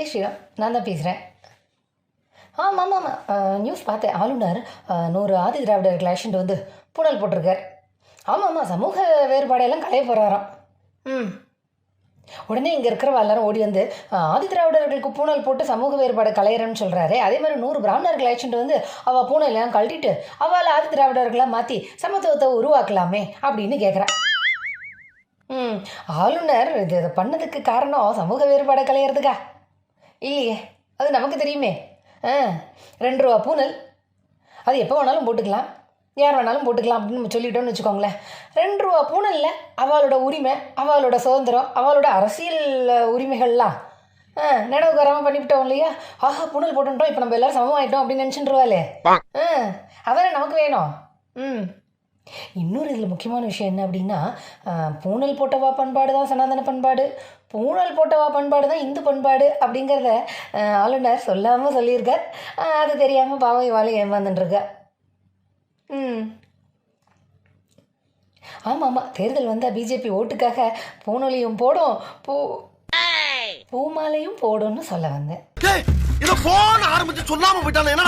ஜெய் ஸ்ரீராம், நான் தான் பேசுகிறேன். ஆமாம் ஆமாம் நியூஸ் பார்த்தேன். ஆளுநர் 100 ஆதி திராவிடர்கள் ஆக்ஷன்ட்டு வந்து பூனல் போட்டிருக்கார். ஆமாம் ஆமாம், சமூக வேறுபாடையெல்லாம் களைய போகிறாராம். உடனே இங்கே இருக்கிறவ எல்லாரும் ஓடி வந்து ஆதி திராவிடர்களுக்கு பூனல் போட்டு சமூக வேறுபாடு களையிறன்னு சொல்கிறாரு. அதே மாதிரி 100 பிராமணர்கள் ஆக்ஷன்ட்டு வந்து அவள் பூனெல்லாம் கழட்டிட்டு அவளை ஆதி திராவிடர்களாக மாற்றி சமத்துவத்தை உருவாக்கலாமே அப்படின்னு கேட்குறான். ஆளுநர் இதை பண்ணதுக்கு காரணம் சமூக வேறுபாடை களையிறதுக்கா? இல்லையே, அது நமக்கு தெரியுமே. 2 ரூபா பூனல், அது எப்போ வேணாலும் போட்டுக்கலாம், யார் வேணாலும் போட்டுக்கலாம் அப்படின்னு நம்ம சொல்லிட்டோம்னு வச்சுக்கோங்களேன். 2 ரூபா பூனலில் அவளோட உரிமை, அவளோட சுதந்திரம், அவளோட அரசியல் உரிமைகள்லாம் நினைவுக்கு வராமல் பண்ணிவிட்டோம் இல்லையா? ஆஹா, பூனல் போட்டுட்டோம், இப்போ நம்ம எல்லோரும் சமமாயிட்டோம் அப்படின்னு நினச்சிட்டுருவாளே. அதானே நமக்கு வேணும். இன்னொரு இதில் முக்கியமான விஷயம் என்ன அப்படின்னா, பூனல் போட்டவா பண்பாடு தான் சனாதன பண்பாடு, பூனல் போட்டவா பண்பாடு தான் இந்து பண்பாடு அப்படிங்கிறத ஆளுநர் சொல்லாமல் சொல்லியிருக்கார். அது தெரியாமல் பாவை வாழை ஏமாந்துட்டுருக்கா. ஆமாம் ஆமாம், தேர்தல் வந்தால் பிஜேபி ஓட்டுக்காக பூனொலியும் போடும், பூமாலையும் போடும்னு சொல்ல வந்தேன். ஆரம்பிச்சு சொல்லாம போயிட்டாங்க. என்ன